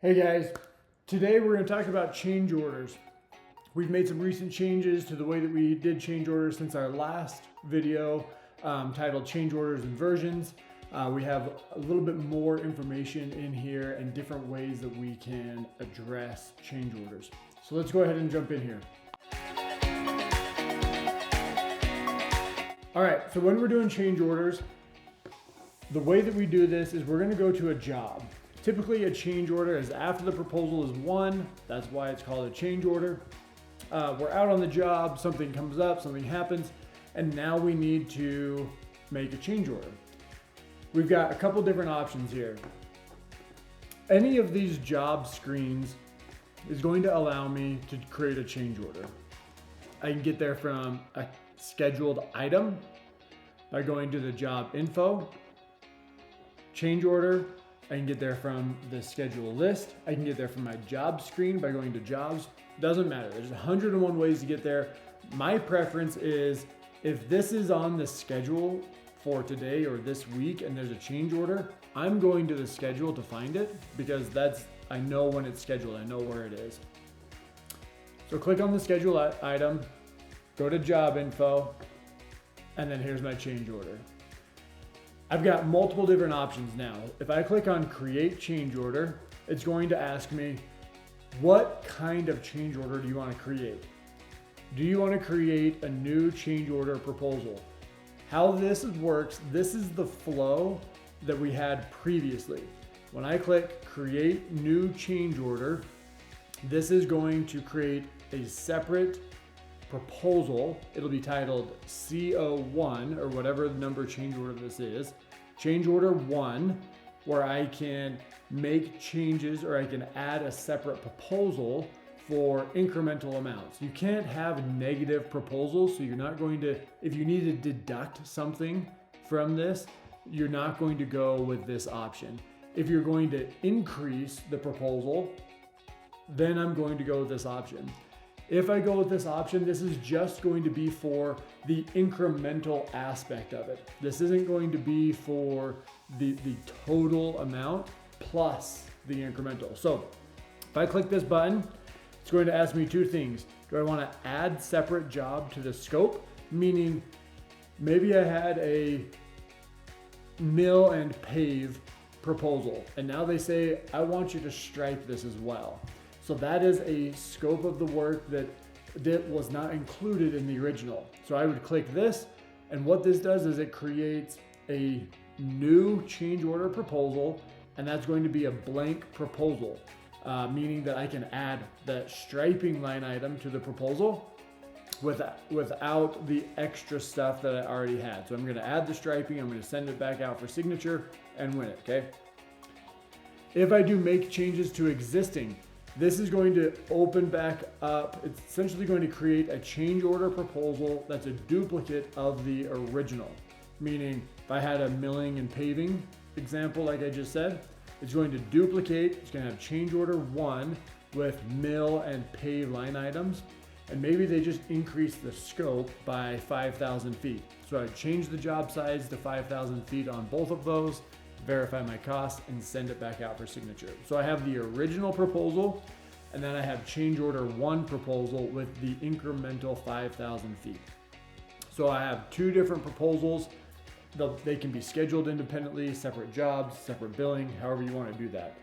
Hey guys, today we're going to talk about change orders. We've made some recent changes to the way that we did change orders since our last video titled Change Orders and Versions. We have a little bit more information in here and different ways that we can address change orders. So let's go ahead and jump in here. All right, so when we're doing change orders, the way that we do this is we're going to go to a job. Typically a change order is after the proposal is won. That's why it's called a change order. We're out on the job, something comes up, something happens, and now we need to make a change order. We've got a couple different options here. Any of these job screens is going to allow me to create a change order. I can get there from a scheduled item by going to the job info, change order. I can get there from the schedule list. I can get there from my job screen by going to jobs. Doesn't matter. There's 101 ways to get there. My preference is if this is on the schedule for today or this week and there's a change order, I'm going to the schedule to find it because I know when it's scheduled. I know where it is. So click on the schedule item, go to job info, and then here's my change order. I've got multiple different options now. If I click on create change order, it's going to ask me, what kind of change order do you want to create? Do you want to create a new change order proposal? How this works, this is the flow that we had previously. When I click create new change order, this is going to create a separate proposal. It'll be titled CO1 or whatever the number change order this is. Change order 1, where I can make changes or I can add a separate proposal for incremental amounts. You can't have negative proposals, so you're not going to, if you need to deduct something from this, you're not going to go with this option. If you're going to increase the proposal, then I'm going to go with this option. If I go with this option, this is just going to be for the incremental aspect of it. This isn't going to be for the total amount plus the incremental. So if I click this button, it's going to ask me two things. Do I want to add separate job to the scope? Meaning maybe I had a mill and pave proposal, and now they say, I want you to stripe this as well. So that is a scope of the work that was not included in the original. So I would click this, and what this does is it creates a new change order proposal, and that's going to be a blank proposal, meaning that I can add the striping line item to the proposal without the extra stuff that I already had. So I'm going to add the striping, I'm going to send it back out for signature and win it, okay? If I do make changes to existing, this is going to open back up. It's essentially going to create a change order proposal that's a duplicate of the original. Meaning, if I had a milling and paving example, like I just said, it's going to duplicate. It's going to have change order 1 with mill and pave line items. And maybe they just increase the scope by 5,000 feet. So I change the job size to 5,000 feet on both of those, verify my cost, and send it back out for signature. So I have the original proposal, and then I have change order 1 proposal with the incremental 5,000 feet. So I have two different proposals. They can be scheduled independently, separate jobs, separate billing, however you want to do that.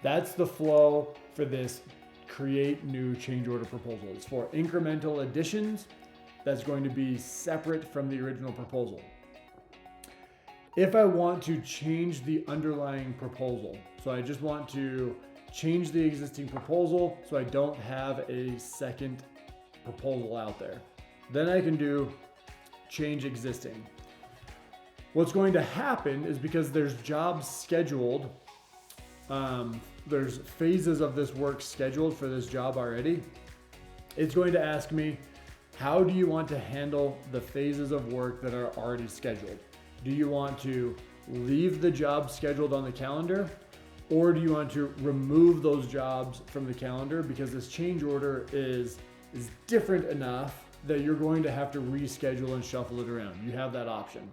That's the flow for this create new change order proposal. It's for incremental additions that's going to be separate from the original proposal. If I want to change the underlying proposal, so I just want to change the existing proposal so I don't have a second proposal out there, then I can do change existing. What's going to happen is because there's jobs scheduled, there's phases of this work scheduled for this job already, it's going to ask me, how do you want to handle the phases of work that are already scheduled? Do you want to leave the job scheduled on the calendar, or do you want to remove those jobs from the calendar because this change order is different enough that you're going to have to reschedule and shuffle it around? You have that option.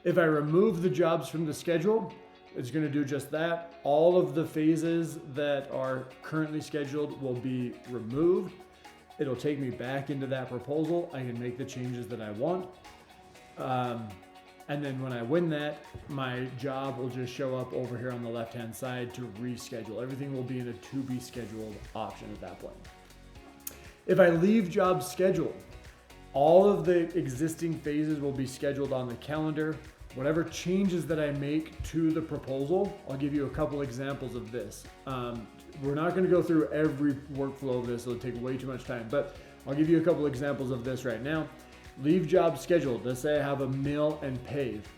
If I remove the jobs from the schedule, it's going to do just that. All of the phases that are currently scheduled will be removed. It'll take me back into that proposal. I can make the changes that I want. And then when I win that, my job will just show up over here on the left-hand side to reschedule. Everything will be in a to be scheduled option at that point. If I leave job scheduled, all of the existing phases will be scheduled on the calendar. Whatever changes that I make to the proposal, I'll give you a couple examples of this. We're not going to go through every workflow of this. It'll take way too much time, but I'll give you a couple examples of this right now. Leave job scheduled. Let's say I have a mill and pave.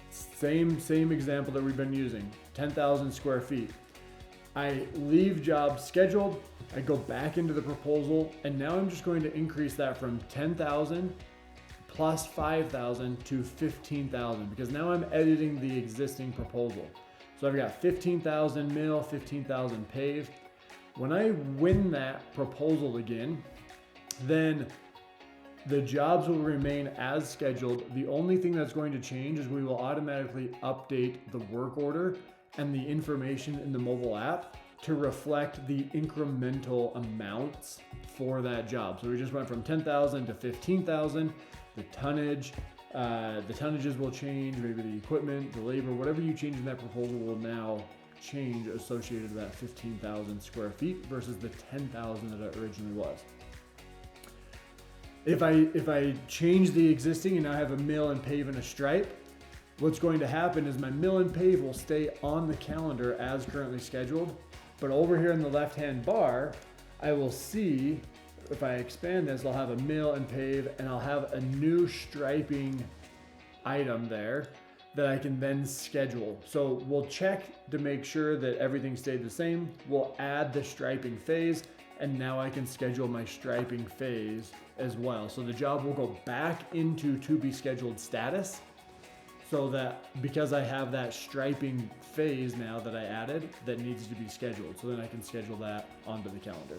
Same example that we've been using, 10,000 square feet. I leave job scheduled. I go back into the proposal, and now I'm just going to increase that from 10,000 plus 5,000 to 15,000 because now I'm editing the existing proposal. So I've got 15,000 mill, 15,000 pave. When I win that proposal again, then the jobs will remain as scheduled. The only thing that's going to change is we will automatically update the work order and the information in the mobile app to reflect the incremental amounts for that job. So we just went from 10,000 to 15,000. The tonnages will change, maybe the equipment, the labor, whatever you change in that proposal will now change associated to that 15,000 square feet versus the 10,000 that it originally was. If I change the existing and now have a mill and pave and a stripe, what's going to happen is my mill and pave will stay on the calendar as currently scheduled, but over here in the left-hand bar, I will see, if I expand this, I'll have a mill and pave and I'll have a new striping item there that I can then schedule. So we'll check to make sure that everything stayed the same. We'll add the striping phase, and now I can schedule my striping phase as well. So the job will go back into to be scheduled status, so that because I have that striping phase now that I added that needs to be scheduled. So then I can schedule that onto the calendar.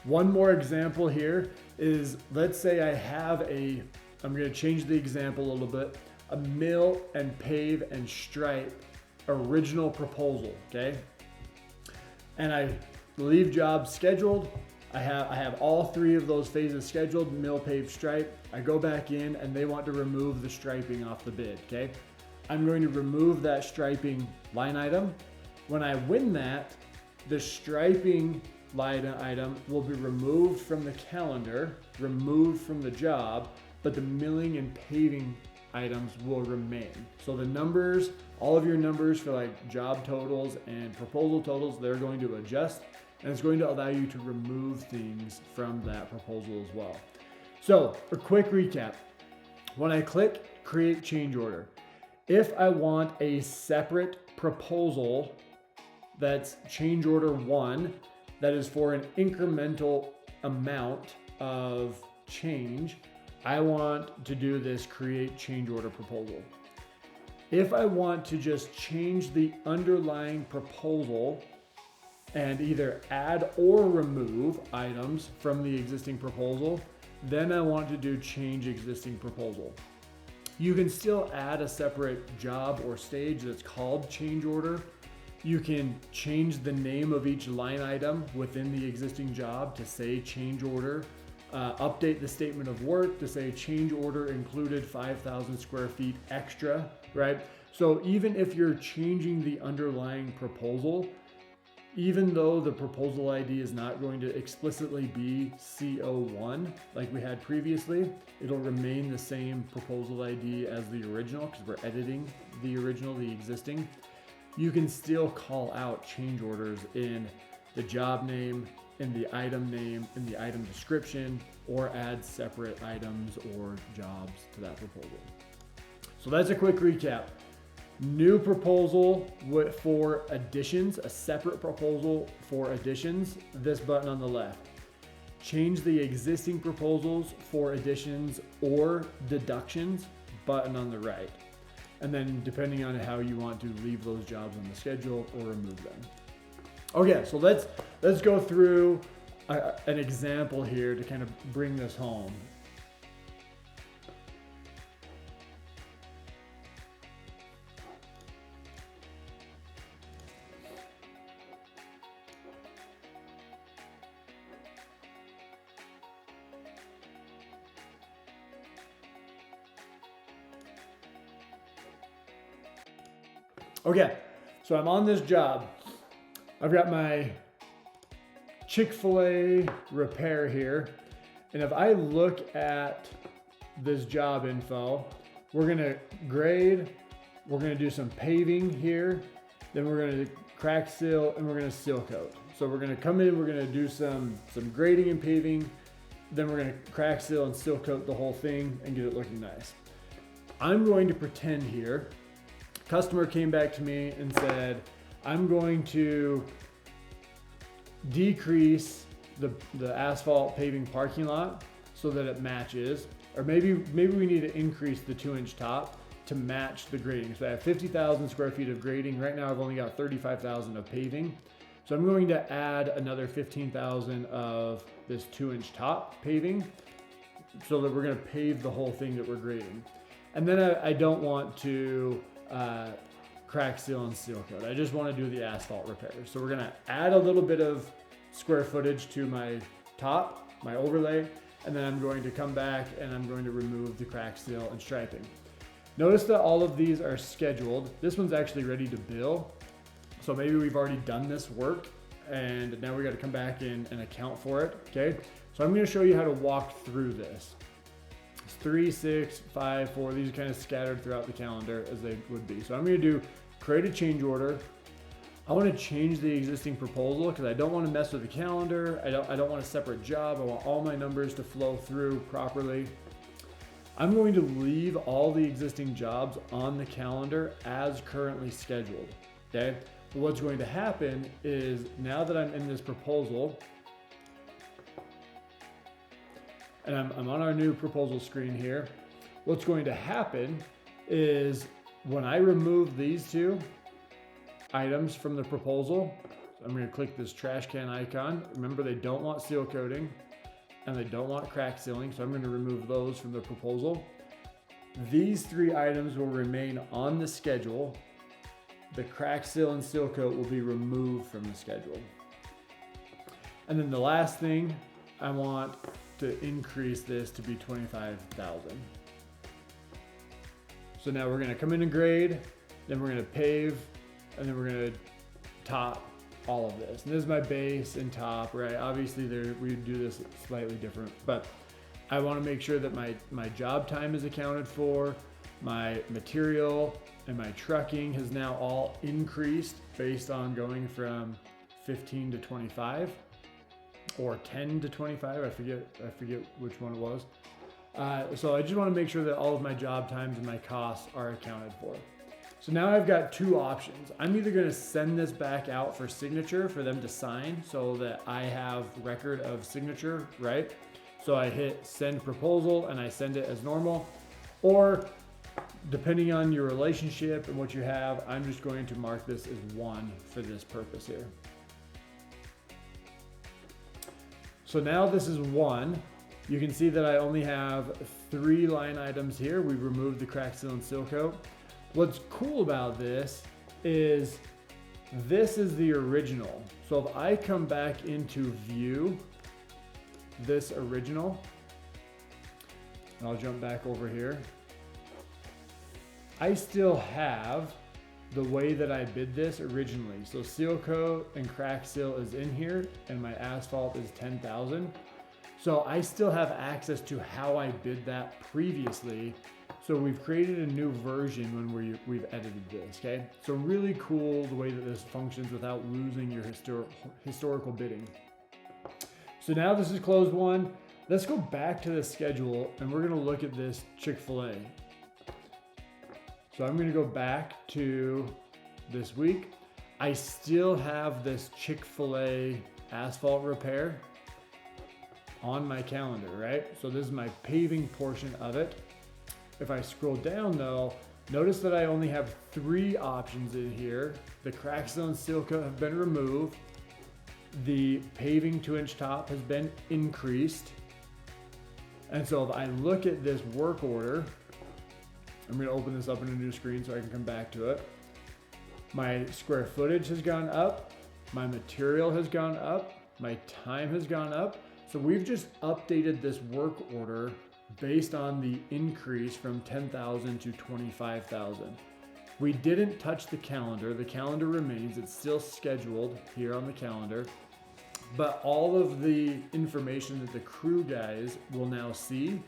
One more example here is, let's say I have I'm going to change the example a little bit, a mill and pave and stripe original proposal, okay? And I leave job scheduled. I have all three of those phases scheduled, mill, pave, stripe. I go back in and they want to remove the striping off the bid, okay? I'm going to remove that striping line item. When I win that, the striping line item will be removed from the calendar, removed from the job, but the milling and paving items will remain. So the numbers, all of your numbers for like job totals and proposal totals, they're going to adjust, and it's going to allow you to remove things from that proposal as well. So a quick recap. When I click create change order, if I want a separate proposal that's change order 1, that is for an incremental amount of change, I want to do this create change order proposal. If I want to just change the underlying proposal and either add or remove items from the existing proposal, then I want to do change existing proposal. You can still add a separate job or stage that's called change order. You can change the name of each line item within the existing job to say change order, update the statement of work to say change order included 5,000 square feet extra, right? So even if you're changing the underlying proposal, even though the proposal ID is not going to explicitly be CO1 like we had previously, it'll remain the same proposal ID as the original because we're editing the original, the existing. You can still call out change orders in the job name, in the item name, in the item description, or add separate items or jobs to that proposal. So that's a quick recap. New proposal for additions, a separate proposal for additions, this button on the left. Change the existing proposals for additions or deductions, button on the right. And then depending on how you want to leave those jobs on the schedule or remove them. Okay, so let's go through an example here to kind of bring this home. Okay, so I'm on this job. I've got my Chick-fil-A repair here. And if I look at this job info, we're gonna grade, we're gonna do some paving here, then we're gonna crack seal, and we're gonna seal coat. So we're gonna come in, we're gonna do some grading and paving, then we're gonna crack seal and seal coat the whole thing and get it looking nice. I'm going to pretend here, customer came back to me and said, I'm going to decrease the asphalt paving parking lot so that it matches, or maybe we need to increase the 2-inch top to match the grading. So I have 50,000 square feet of grading. Right now I've only got 35,000 of paving. So I'm going to add another 15,000 of this 2-inch top paving so that we're gonna pave the whole thing that we're grading. And then I don't want to crack seal and seal coat. I just wanna do the asphalt repairs. So we're gonna add a little bit of square footage to my top, my overlay, and then I'm going to come back and I'm going to remove the crack seal and striping. Notice that all of these are scheduled. This one's actually ready to bill. So maybe we've already done this work and now we got to come back in and account for it, okay? So I'm going to show you how to walk through this. It's 3, 6, 5, 4. These are kind of scattered throughout the calendar as they would be. So I'm going to do create a change order. I want to change the existing proposal because I don't want to mess with the calendar. I don't want a separate job. I want all my numbers to flow through properly. I'm going to leave all the existing jobs on the calendar as currently scheduled, okay? But what's going to happen is now that I'm in this proposal, and I'm on our new proposal screen here, what's going to happen is when I remove these two items from the proposal, I'm going to click this trash can icon. Remember, they don't want seal coating and they don't want crack sealing, so I'm going to remove those from the proposal. These 3 items will remain on the schedule. The crack seal and seal coat will be removed from the schedule. And then the last thing, I want to increase this to be 25,000. So now we're going to come in and grade, then we're going to pave, and then we're going to top all of this. And this is my base and top, right? Obviously we do this slightly different, but I want to make sure that my job time is accounted for, my material and my trucking has now all increased based on going from 15 to 25 or 10 to 25. I forget which one it was. So I just want to make sure that all of my job times and my costs are accounted for. So now I've got 2 options. I'm either going to send this back out for signature for them to sign so that I have record of signature, right? So I hit send proposal and I send it as normal, or depending on your relationship and what you have, I'm just going to mark this as 1 for this purpose here. So now this is 1. You can see that I only have 3 line items here. We removed the crack seal and seal coat. What's cool about this is the original. So if I come back into view this original, and I'll jump back over here, I still have the way that I bid this originally. So seal coat and crack seal is in here and my asphalt is 10,000. So I still have access to how I bid that previously. So we've created a new version when we've edited this, okay? So really cool the way that this functions without losing your historical bidding. So now this is closed 1. Let's go back to the schedule and we're gonna look at this Chick-fil-A. So I'm gonna go back to this week. I still have this Chick-fil-A asphalt repair on my calendar, right? So this is my paving portion of it. If I scroll down though, notice that I only have 3 options in here. The crack seal and seal coat have been removed. The paving 2-inch top has been increased. And so if I look at this work order, I'm going to open this up in a new screen so I can come back to it. My square footage has gone up. My material has gone up. My time has gone up. So we've just updated this work order based on the increase from 10,000 to 25,000. We didn't touch the calendar. The calendar remains. It's still scheduled here on the calendar. But all of the information that the crew guys will now see,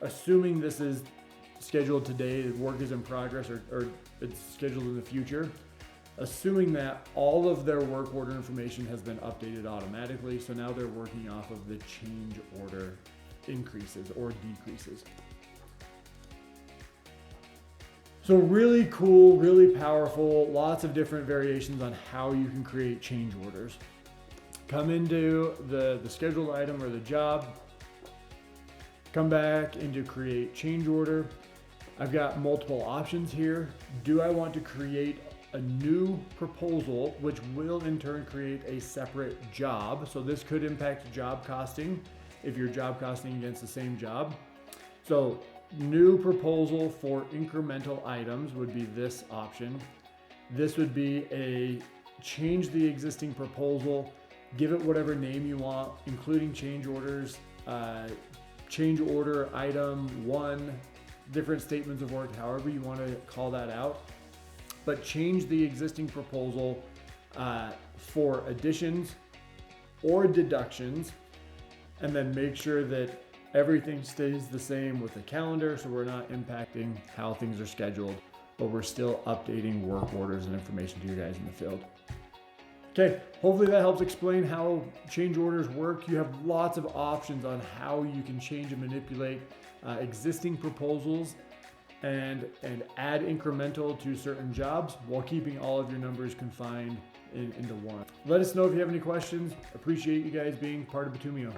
assuming this is scheduled today, work is in progress, or it's scheduled in the future, assuming that all of their work order information has been updated automatically. So now they're working off of the change order increases or decreases. So really cool, really powerful, lots of different variations on how you can create change orders. Come into the scheduled item or the job, come back into create change order. I've got multiple options here. Do I want to create a new proposal, which will in turn create a separate job? So this could impact job costing if you're job costing against the same job. So new proposal for incremental items would be this option. This would be a change the existing proposal, give it whatever name you want, including change orders, change order item 1, different statements of work, however you want to call that out. But change the existing proposal for additions or deductions, and then make sure that everything stays the same with the calendar, so we're not impacting how things are scheduled, but we're still updating work orders and information to you guys in the field. Okay, hopefully that helps explain how change orders work. You have lots of options on how you can change and manipulate existing proposals and add incremental to certain jobs while keeping all of your numbers confined into one. Let us know if you have any questions. Appreciate you guys being part of Bitumio.